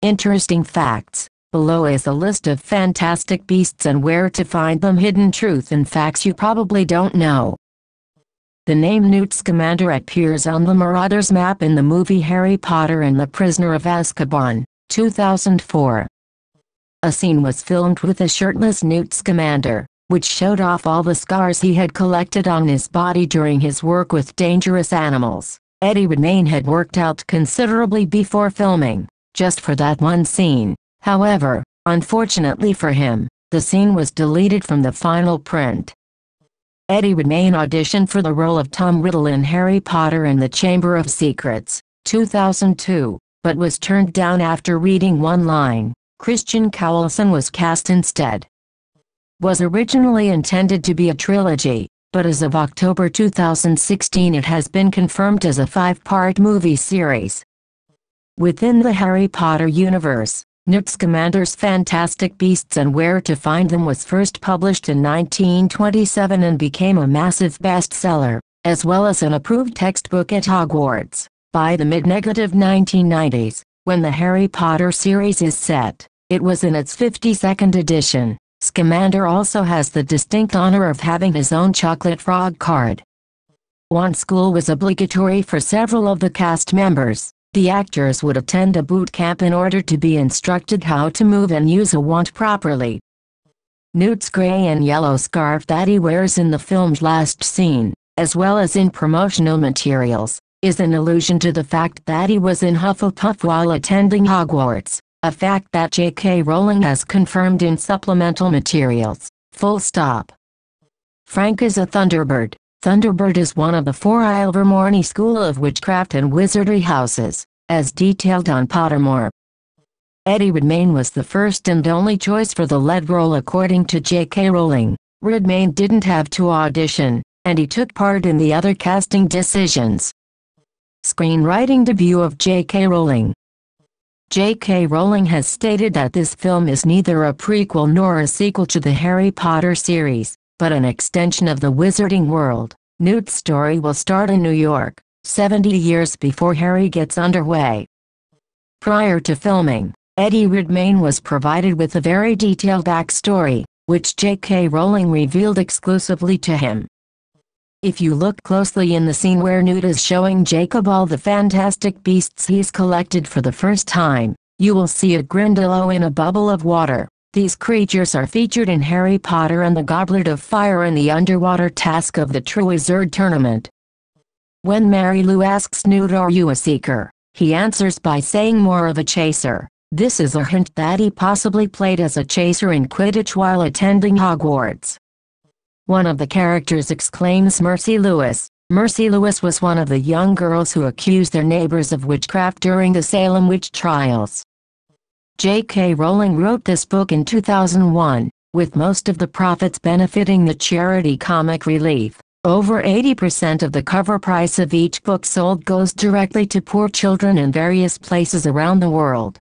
Interesting facts. Below is a list of fantastic beasts and where to find them. Hidden truth and facts you probably don't know. The name Newt Scamander appears on the Marauders map in the movie Harry Potter and the Prisoner of Azkaban, 2004. A scene was filmed with a shirtless Newt Scamander, which showed off all the scars he had collected on his body during his work with dangerous animals. Eddie Redmayne had worked out considerably before filming, just for that one scene. However, unfortunately for him, the scene was deleted from the final print. Eddie Redmayne auditioned for the role of Tom Riddle in Harry Potter and the Chamber of Secrets, 2002, but was turned down after reading one line. Christian Cowlson was cast instead. Was originally intended to be a trilogy, but as of October 2016 it has been confirmed as a 5-part movie series. Within the Harry Potter universe, Newt Scamander's Fantastic Beasts and Where to Find Them was first published in 1927 and became a massive bestseller, as well as an approved textbook at Hogwarts, by the mid-negative 1990s, when the Harry Potter series is set. It was in its 52nd edition. Scamander also has the distinct honor of having his own chocolate frog card. Wand school was obligatory for several of the cast members. The actors would attend a boot camp in order to be instructed how to move and use a wand properly. Newt's gray and yellow scarf that he wears in the film's last scene, as well as in promotional materials, is an allusion to the fact that he was in Hufflepuff while attending Hogwarts, a fact that J.K. Rowling has confirmed in supplemental materials. Full stop. Frank is a Thunderbird. Thunderbird is one of the 4 Ilvermorny School of Witchcraft and Wizardry houses, as detailed on Pottermore. Eddie Redmayne was the first and only choice for the lead role according to J.K. Rowling. Redmayne didn't have to audition, and he took part in the other casting decisions. Screenwriting debut of J.K. Rowling. J.K. Rowling has stated that this film is neither a prequel nor a sequel to the Harry Potter series, but an extension of the wizarding world. Newt's story will start in New York, 70 years before Harry gets underway. Prior to filming, Eddie Redmayne was provided with a very detailed backstory, which J.K. Rowling revealed exclusively to him. If you look closely in the scene where Newt is showing Jacob all the fantastic beasts he's collected for the first time, you will see a Grindylow in a bubble of water. These creatures are featured in Harry Potter and the Goblet of Fire and the underwater task of the Triwizard Tournament. When Mary Lou asks Newt, "Are you a seeker?" he answers by saying more of a chaser. This is a hint that he possibly played as a chaser in Quidditch while attending Hogwarts. One of the characters exclaims Mercy Lewis. Mercy Lewis was one of the young girls who accused their neighbors of witchcraft during the Salem witch trials. J.K. Rowling wrote this book in 2001, with most of the profits benefiting the charity Comic Relief. Over 80% of the cover price of each book sold goes directly to poor children in various places around the world.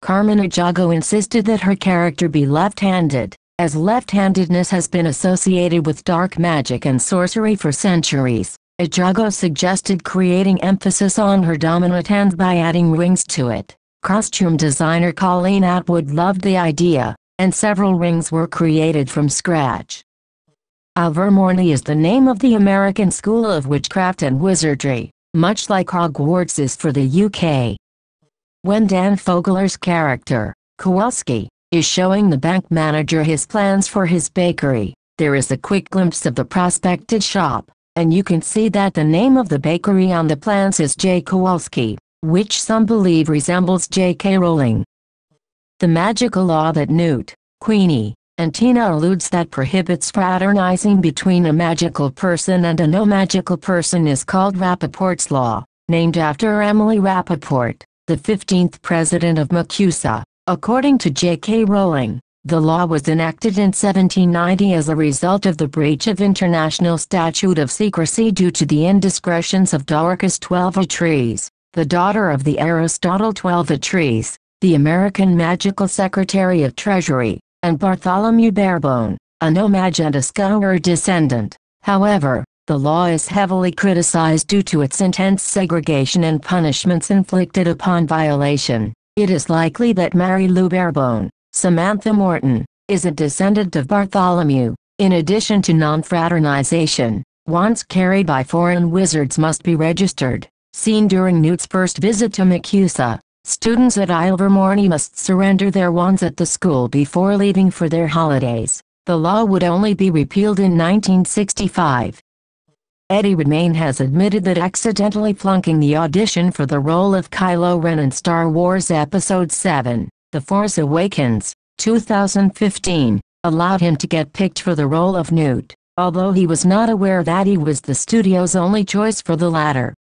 Carmen Ejago insisted that her character be left-handed, as left-handedness has been associated with dark magic and sorcery for centuries. Ejago suggested creating emphasis on her dominant hand by adding rings to it. Costume designer Colleen Atwood loved the idea, and several rings were created from scratch. Ilvermorny is the name of the American School of Witchcraft and Wizardry, much like Hogwarts is for the UK. When Dan Fogler's character, Kowalski, is showing the bank manager his plans for his bakery, there is a quick glimpse of the prospected shop, and you can see that the name of the bakery on the plans is J. Kowalski, which some believe resembles J.K. Rowling. The magical law that Newt, Queenie, and Tina alludes that prohibits fraternizing between a magical person and a no-magical person is called Rappaport's Law, named after Emily Rappaport, the 15th president of MACUSA. According to J.K. Rowling, the law was enacted in 1790 as a result of the breach of international statute of secrecy due to the indiscretions of Dorcas Twelvetrees, the daughter of the Aristotle Twelvetrees, the American Magical Secretary of Treasury, and Bartholomew Barebone, a no-mage and a Scourer descendant. However, the law is heavily criticized due to its intense segregation and punishments inflicted upon violation. It is likely that Mary Lou Barebone, Samantha Morton, is a descendant of Bartholomew. In addition to non-fraternization, wands carried by foreign wizards must be registered. Seen during Newt's first visit to MACUSA, students at Ilvermorny must surrender their wands at the school before leaving for their holidays. The law would only be repealed in 1965. Eddie Redmayne has admitted that accidentally flunking the audition for the role of Kylo Ren in Star Wars Episode VII, The Force Awakens, 2015, allowed him to get picked for the role of Newt, although he was not aware that he was the studio's only choice for the latter.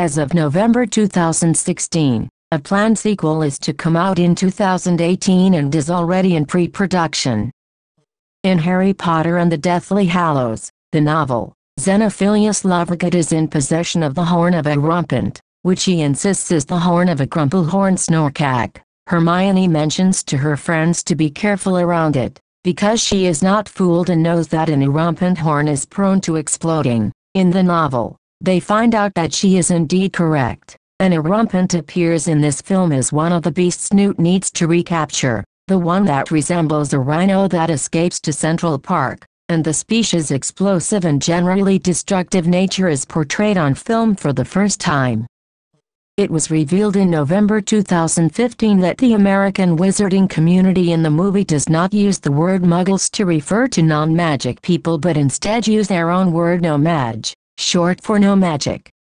As of November 2016, a planned sequel is to come out in 2018 and is already in pre-production. In Harry Potter and the Deathly Hallows, the novel, Xenophilius Lovegood is in possession of the horn of a Rumpant, which he insists is the horn of a Crumplehorn Snorkak. Hermione mentions to her friends to be careful around it, because she is not fooled and knows that an Erumpant horn is prone to exploding. In the novel, they find out that she is indeed correct. An Erumpant appears in this film as one of the beasts Newt needs to recapture, the one that resembles a rhino that escapes to Central Park, and the species' explosive and generally destructive nature is portrayed on film for the first time. It was revealed in November 2015 that the American wizarding community in the movie does not use the word Muggles to refer to non-magic people but instead use their own word No-Maj, short for no magic.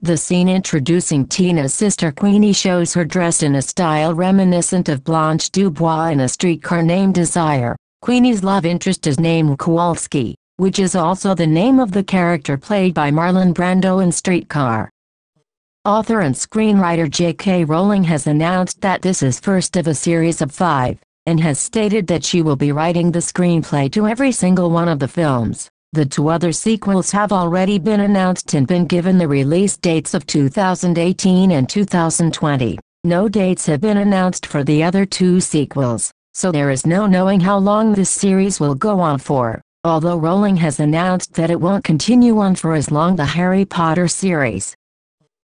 The scene introducing Tina's sister Queenie shows her dressed in a style reminiscent of Blanche Dubois in A Streetcar Named Desire. Queenie's love interest is named Kowalski, which is also the name of the character played by Marlon Brando in Streetcar. Author and screenwriter J.K. Rowling has announced that this is first of a series of 5, and has stated that she will be writing the screenplay to every single one of the films. The 2 other sequels have already been announced and been given the release dates of 2018 and 2020. No dates have been announced for the other 2 sequels, so there is no knowing how long this series will go on for, although Rowling has announced that it won't continue on for as long the Harry Potter series.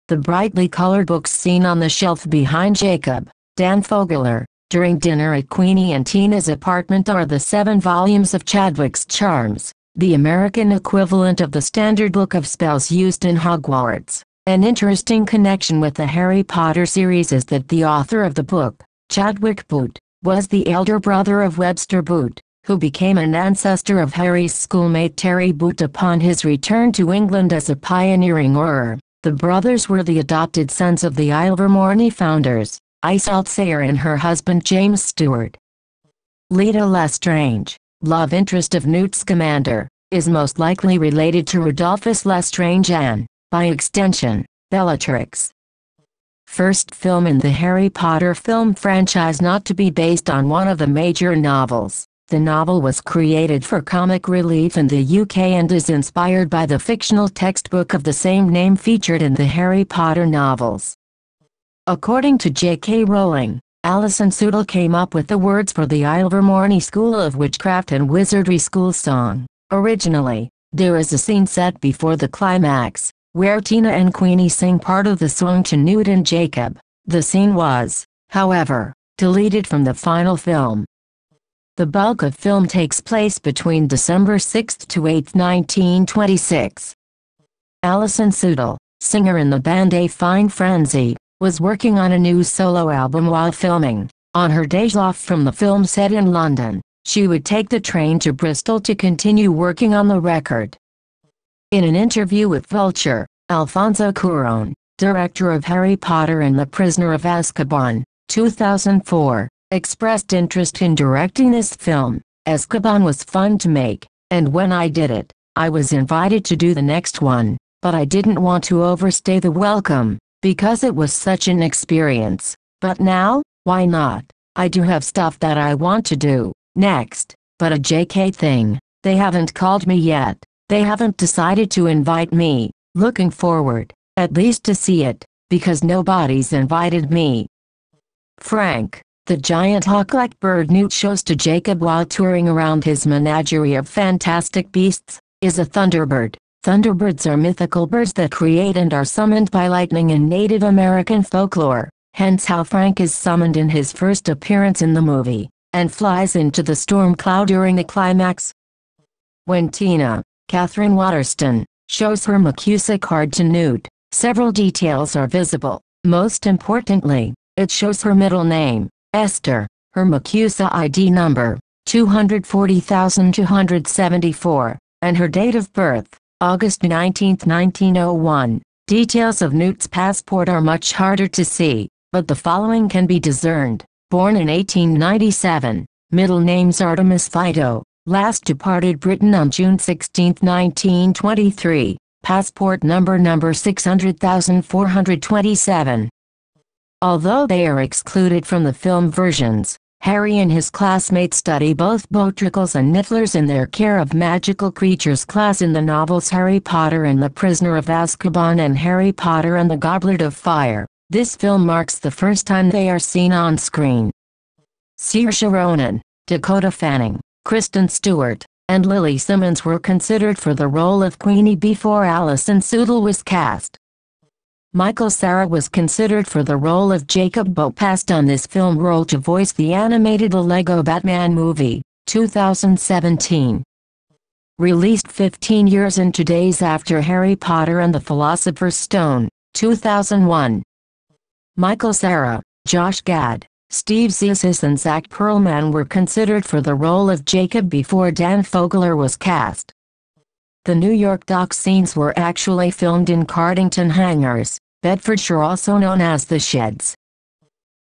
The brightly colored books seen on the shelf behind Jacob, Dan Fogler, during dinner at Queenie and Tina's apartment are the 7 volumes of Chadwick's Charms, the American equivalent of the Standard Book of Spells used in Hogwarts. An interesting connection with the Harry Potter series is that the author of the book, Chadwick Boot, was the elder brother of Webster Boot, who became an ancestor of Harry's schoolmate Terry Boot upon his return to England as a pioneering Auror. The brothers were the adopted sons of the Ilvermorny founders, Isolde Sayre and her husband James Stewart. Leta Lestrange, love interest of Newt Scamander, is most likely related to Rodolphus Lestrange and, by extension, Bellatrix. First film in the Harry Potter film franchise not to be based on one of the major novels. The novel was created for comic relief in the UK and is inspired by the fictional textbook of the same name featured in the Harry Potter novels. According to J.K. Rowling, Alison Sudol came up with the words for the Ilvermorny School of Witchcraft and Wizardry school song. Originally, there is a scene set before the climax, where Tina and Queenie sing part of the song to Newt and Jacob. The scene was, however, deleted from the final film. The bulk of film takes place between December 6 to 8, 1926. Alison Sudol, singer in the band A Fine Frenzy, was working on a new solo album while filming. On her days off from the film set in London, she would take the train to Bristol to continue working on the record. In an interview with Vulture, Alfonso Cuarón, director of Harry Potter and the Prisoner of Azkaban, 2004, expressed interest in directing this film. Azkaban was fun to make, and when I did it, I was invited to do the next one, but I didn't want to overstay the welcome, because it was such an experience. But now, why not? I do have stuff that I want to do next, but a JK thing, they haven't called me yet. They haven't decided to invite me. Looking forward, at least to see it, because nobody's invited me. Frank, the giant hawk-like bird Newt shows to Jacob while touring around his menagerie of fantastic beasts, is a thunderbird. Thunderbirds are mythical birds that create and are summoned by lightning in Native American folklore. hence how Frank is summoned in his first appearance in the movie, and flies into the storm cloud during the climax. When Tina, Katherine Waterston, shows her MACUSA card to Newt, several details are visible. Most importantly, it shows her middle name, Esther, her MACUSA ID number, 240,274, and her date of birth, August 19, 1901. Details of Newt's passport are much harder to see, but the following can be discerned. Born in 1897, middle names Artemis Fido, last departed Britain on June 16, 1923, passport number 600,427. Although they are excluded from the film versions, Harry and his classmates study both Bowtricles and Nifflers in their Care of Magical Creatures class in the novels Harry Potter and the Prisoner of Azkaban and Harry Potter and the Goblet of Fire. This film marks the first time they are seen on screen. Saoirse Ronan, Dakota Fanning, Kristen Stewart, and Lily Simmons were considered for the role of Queenie before Alison Sudol was cast. Michael Cera was considered for the role of Jacob but passed on this film role to voice the animated The Lego Batman Movie, 2017. Released 15 years and 2 days after Harry Potter and the Philosopher's Stone, 2001. Michael Cera, Josh Gad, Steve Zissou and Zach Perlman were considered for the role of Jacob before Dan Fogler was cast. The New York dock scenes were actually filmed in Cardington Hangars, Bedfordshire, also known as the Sheds.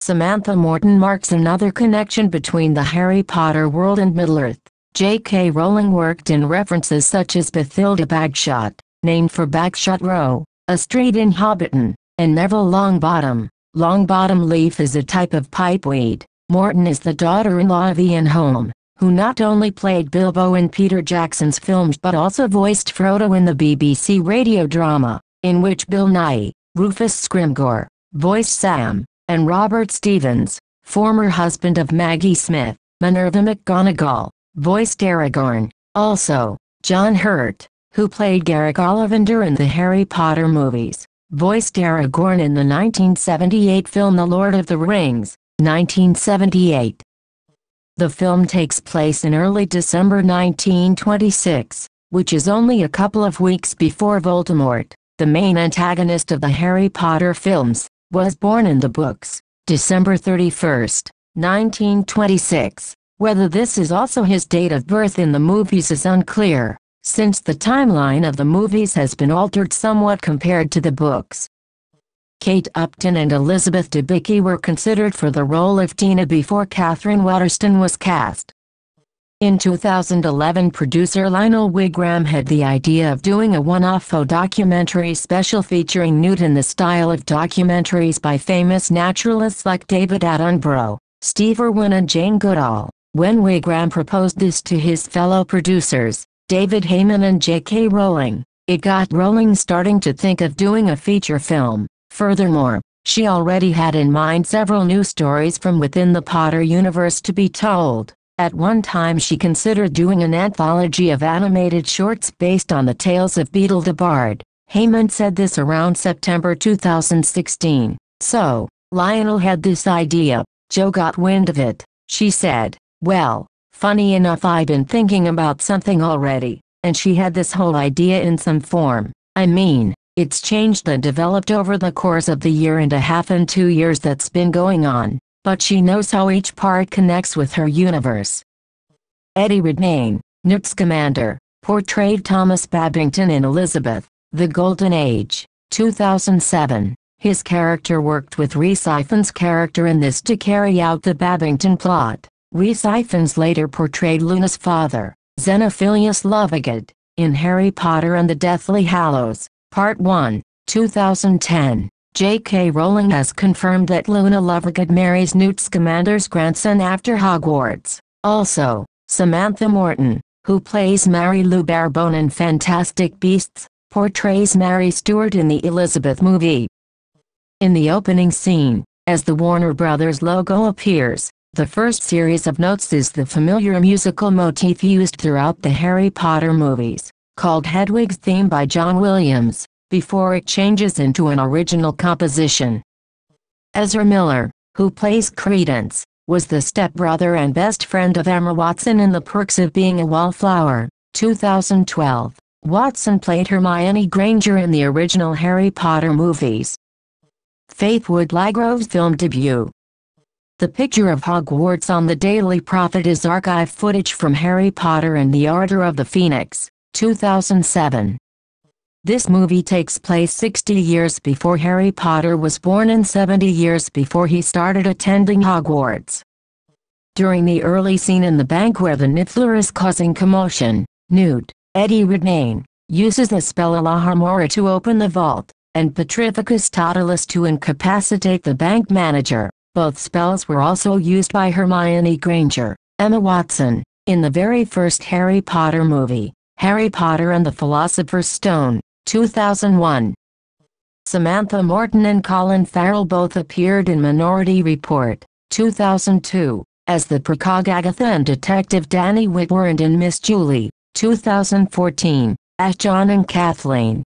Samantha Morton marks another connection between the Harry Potter world and Middle-earth. J.K. Rowling worked in references such as Bathilda Bagshot, named for Bagshot Row, a street in Hobbiton, and Neville Longbottom. Longbottom leaf is a type of pipeweed. Morton is the daughter-in-law of Ian Holm, who not only played Bilbo in Peter Jackson's films but also voiced Frodo in the BBC radio drama, in which Bill Nighy, Rufus Scrimgeour, voiced Sam, and Robert Stevens, former husband of Maggie Smith, Minerva McGonagall, voiced Aragorn. Also, John Hurt, who played Garrick Ollivander in the Harry Potter movies, voiced Aragorn in the 1978 film The Lord of the Rings, 1978. The film takes place in early December 1926, which is only a couple of weeks before Voldemort, the main antagonist of the Harry Potter films, was born in the books, December 31, 1926. Whether this is also his date of birth in the movies is unclear, since the timeline of the movies has been altered somewhat compared to the books. Kate Upton and Elizabeth Debicki were considered for the role of Tina before Katherine Waterston was cast. In 2011, producer Lionel Wigram had the idea of doing a one-off documentary special featuring Newt in the style of documentaries by famous naturalists like David Attenborough, Steve Irwin and Jane Goodall. When Wigram proposed this to his fellow producers, David Heyman and J.K. Rowling, it got Rowling starting to think of doing a feature film. Furthermore, she already had in mind several new stories from within the Potter universe to be told. At one time she considered doing an anthology of animated shorts based on the tales of Beedle the Bard. Heyman said this around September 2016. So, Lionel had this idea. Jo got wind of it. She said, "Well, funny enough, I've been thinking about something already," and she had this whole idea in some form. I mean, it's changed and developed over the course of the year and a half and 2 years that's been going on, but she knows how each part connects with her universe. Eddie Redmayne, Newt Scamander, portrayed Thomas Babington in Elizabeth, The Golden Age, 2007. His character worked with Rhys Ifans' character in this to carry out the Babington plot. Rhys Ifans later portrayed Luna's father, Xenophilius Lovigad, in Harry Potter and the Deathly Hallows, Part 1, 2010. J.K. Rowling has confirmed that Luna Lovegood marries Newt Scamander's grandson after Hogwarts. Also, Samantha Morton, who plays Mary Lou Barbone in Fantastic Beasts, portrays Mary Stuart in the Elizabeth movie. In the opening scene, as the Warner Brothers logo appears, the first series of notes is the familiar musical motif used throughout the Harry Potter movies, called Hedwig's Theme by John Williams, before it changes into an original composition. Ezra Miller, who plays Credence, was the stepbrother and best friend of Emma Watson in The Perks of Being a Wallflower, 2012. Watson played Hermione Granger in the original Harry Potter movies. Faith Wood-Lagrove's film debut. The picture of Hogwarts on the Daily Prophet is archive footage from Harry Potter and the Order of the Phoenix, 2007. This movie takes place 60 years before Harry Potter was born and 70 years before he started attending Hogwarts. During the early scene in the bank where the Niffler is causing commotion, Newt, Eddie Redmayne, uses the spell Alohomora to open the vault, and Petrificus Totalis to incapacitate the bank manager. Both spells were also used by Hermione Granger, Emma Watson, in the very first Harry Potter movie, Harry Potter and the Philosopher's Stone, 2001. Samantha Morton and Colin Farrell both appeared in Minority Report, 2002, as the precog Agatha and Detective Danny Whitworth, and in Miss Julie, 2014, as John and Kathleen.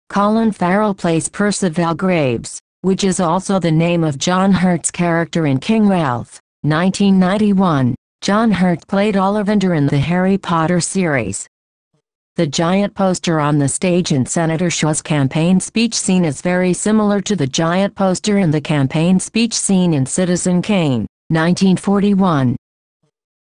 Colin Farrell plays Percival Graves, which is also the name of John Hurt's character in King Ralph, 1991. John Hurt played Ollivander in the Harry Potter series. The giant poster on the stage in Senator Shaw's campaign speech scene is very similar to the giant poster in the campaign speech scene in Citizen Kane, 1941.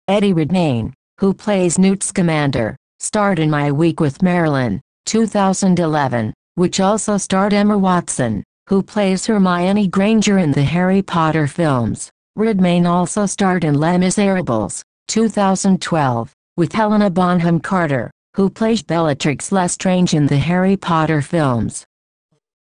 Eddie Redmayne, who plays Newt Scamander, starred in My Week with Marilyn, 2011, which also starred Emma Watson, who plays Hermione Granger in the Harry Potter films. Redmayne also starred in Les Miserables, 2012, with Helena Bonham Carter, who plays Bellatrix Lestrange in the Harry Potter films.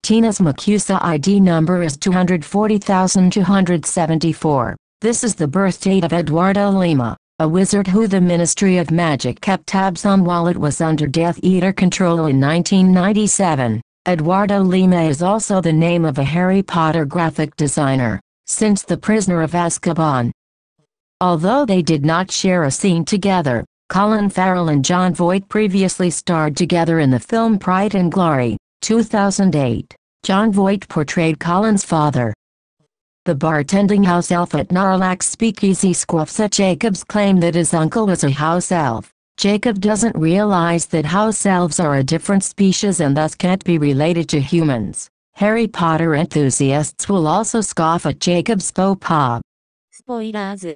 Tina's MACUSA ID number is 240,274. This is the birth date of Eduardo Lima, a wizard who the Ministry of Magic kept tabs on while it was under Death Eater control in 1997. Eduardo Lima is also the name of a Harry Potter graphic designer, since The Prisoner of Azkaban. Although they did not share a scene together, Colin Farrell and Jon Voight previously starred together in the film Pride and Glory, 2008. Jon Voight portrayed Colin's father. The bartending house elf at Narlax Speakeasy scoffs at Jacob's claim that his uncle was a house elf. Jacob doesn't realize that house elves are a different species and thus can't be related to humans. Harry Potter enthusiasts will also scoff at Jacob's faux pas. Spoilers.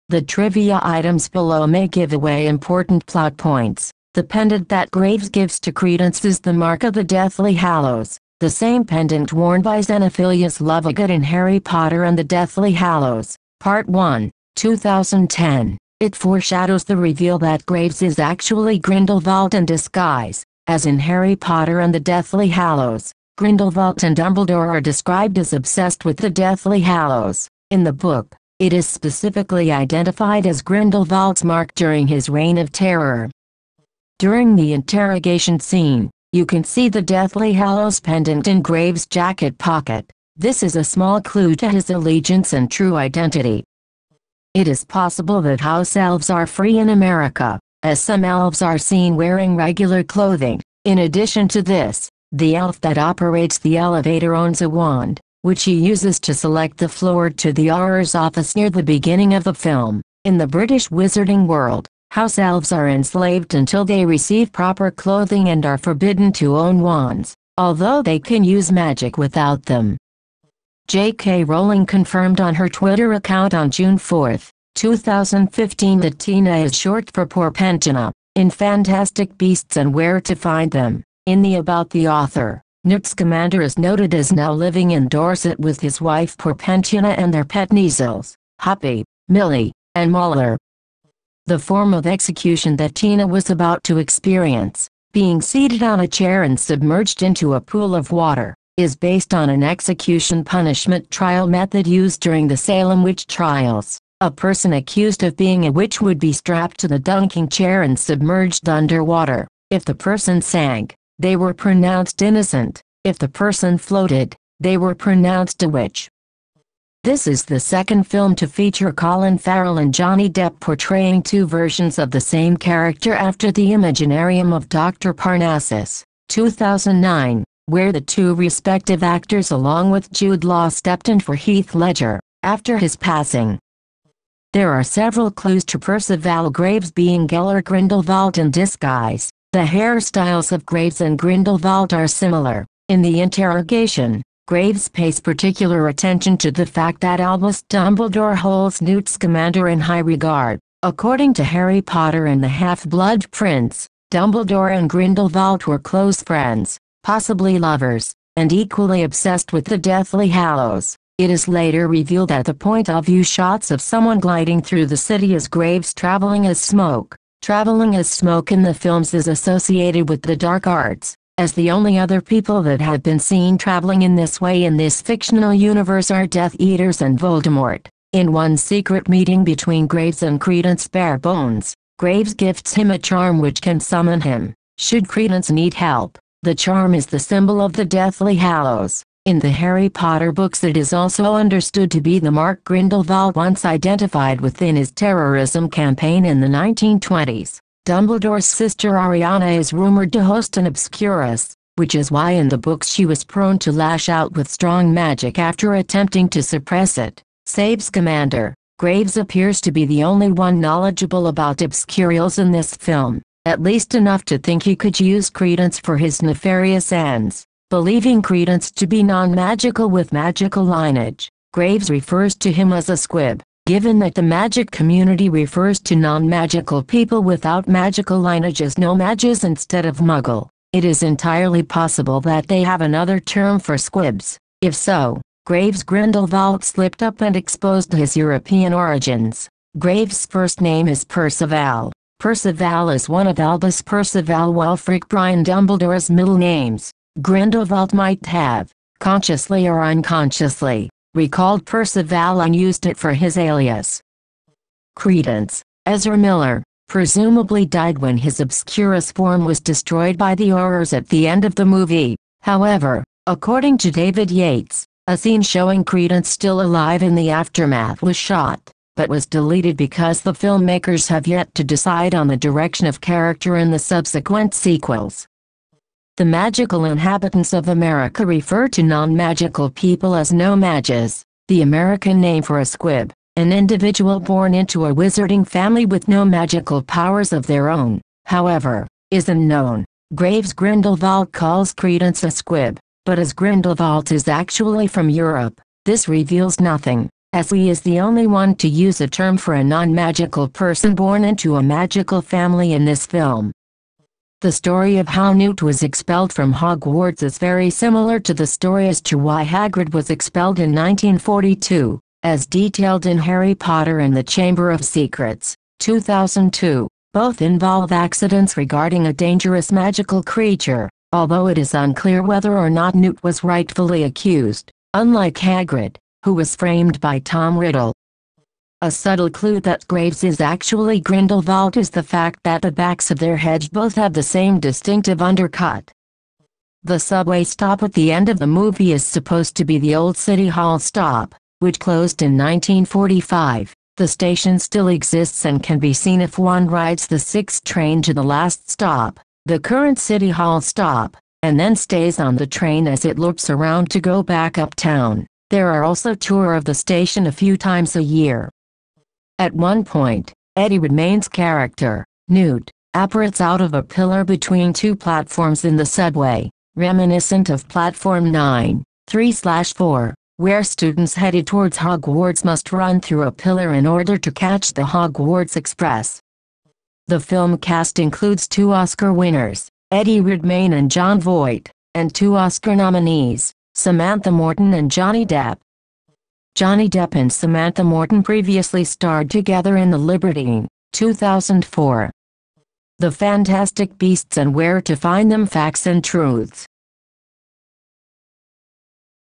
The trivia items below may give away important plot points. The pendant that Graves gives to Credence is the mark of the Deathly Hallows, the same pendant worn by Xenophilius Lovegood in Harry Potter and the Deathly Hallows, Part 1, 2010. It foreshadows the reveal that Graves is actually Grindelwald in disguise, as in Harry Potter and the Deathly Hallows. Grindelwald and Dumbledore are described as obsessed with the Deathly Hallows. In the book, it is specifically identified as Grindelwald's mark during his reign of terror. During the interrogation scene, you can see the Deathly Hallows pendant in Graves' jacket pocket. This is a small clue to his allegiance and true identity. It is possible that house elves are free in America, as some elves are seen wearing regular clothing. In addition to this, the elf that operates the elevator owns a wand, which he uses to select the floor to the Auror's office near the beginning of the film. In the British wizarding world, house elves are enslaved until they receive proper clothing and are forbidden to own wands, although they can use magic without them. J.K. Rowling confirmed on her Twitter account on June 4, 2015 that Tina is short for Porpentina, in Fantastic Beasts and Where to Find Them. In the About the Author, Newt Scamander is noted as now living in Dorset with his wife Porpentina and their pet Kneazles, Hoppy, Millie, and Muller. The form of execution that Tina was about to experience, being seated on a chair and submerged into a pool of water, is based on an execution punishment trial method used during the Salem witch trials. A person accused of being a witch would be strapped to the dunking chair and submerged underwater. If the person sank, they were pronounced innocent. If the person floated, they were pronounced a witch. This is the second film to feature Colin Farrell and Johnny Depp portraying two versions of the same character after The Imaginarium of Dr. Parnassus, 2009. where the two respective actors along with Jude Law stepped in for Heath Ledger, after his passing. There are several clues to Percival Graves being Gellert Grindelwald in disguise. The hairstyles of Graves and Grindelwald are similar. In the interrogation, Graves pays particular attention to the fact that Albus Dumbledore holds Newt Scamander in high regard. According to Harry Potter and the Half-Blood Prince, Dumbledore and Grindelwald were close friends, possibly lovers, and equally obsessed with the Deathly Hallows. It is later revealed that the point-of-view shots of someone gliding through the city as Graves traveling as Smoke. Traveling as Smoke in the films is associated with the dark arts, as the only other people that have been seen traveling in this way in this fictional universe are Death Eaters and Voldemort. In one secret meeting between Graves and Credence Barebones, Graves gifts him a charm which can summon him, should Credence need help. The charm is the symbol of the Deathly Hallows. In the Harry Potter books it is also understood to be the mark Grindelwald once identified within his terrorism campaign in the 1920s. Dumbledore's sister Ariana is rumored to host an Obscurus, which is why in the books she was prone to lash out with strong magic after attempting to suppress it. Save Scamander. Graves appears to be the only one knowledgeable about Obscurials in this film, at least enough to think he could use Credence for his nefarious ends. Believing Credence to be non-magical with magical lineage, Graves refers to him as a squib. Given that the magic community refers to non-magical people without magical lineage as no-mages instead of muggle, it is entirely possible that they have another term for squibs. If so, Graves Grindelwald slipped up and exposed his European origins. Graves' first name is Percival. Percival is one of Albus Percival Wulfric Brian Dumbledore's middle names. Grindelwald might have, consciously or unconsciously, recalled Percival and used it for his alias. Credence. Ezra Miller, presumably died when his Obscurus form was destroyed by the Aurors at the end of the movie. However, according to David Yates, a scene showing Credence still alive in the aftermath was shot, but was deleted because the filmmakers have yet to decide on the direction of character in the subsequent sequels. The magical inhabitants of America refer to non-magical people as no-mages, the American name for a squib, an individual born into a wizarding family with no magical powers of their own, however, is unknown. Graves Grindelwald calls Credence a squib, but as Grindelwald is actually from Europe, this reveals nothing, as he is the only one to use a term for a non-magical person born into a magical family in this film. The story of how Newt was expelled from Hogwarts is very similar to the story as to why Hagrid was expelled in 1942, as detailed in Harry Potter and the Chamber of Secrets, 2002. Both involve accidents regarding a dangerous magical creature, although it is unclear whether or not Newt was rightfully accused, unlike Hagrid, who was framed by Tom Riddle. A subtle clue that Graves is actually Grindelwald is the fact that the backs of their heads both have the same distinctive undercut. The subway stop at the end of the movie is supposed to be the old City Hall stop, which closed in 1945. The station still exists and can be seen if one rides the 6th train to the last stop, the current City Hall stop, and then stays on the train as it loops around to go back uptown. There are also tours of the station a few times a year. At one point, Eddie Redmayne's character, Newt, apparates out of a pillar between two platforms in the subway, reminiscent of Platform 9, 3/4, where students headed towards Hogwarts must run through a pillar in order to catch the Hogwarts Express. The film cast includes 2 Oscar winners, Eddie Redmayne and Jon Voight, and 2 Oscar nominees, Samantha Morton and Johnny Depp. Johnny Depp and Samantha Morton previously starred together in The Libertine, 2004. The Fantastic Beasts and Where to Find Them: Facts and Truths.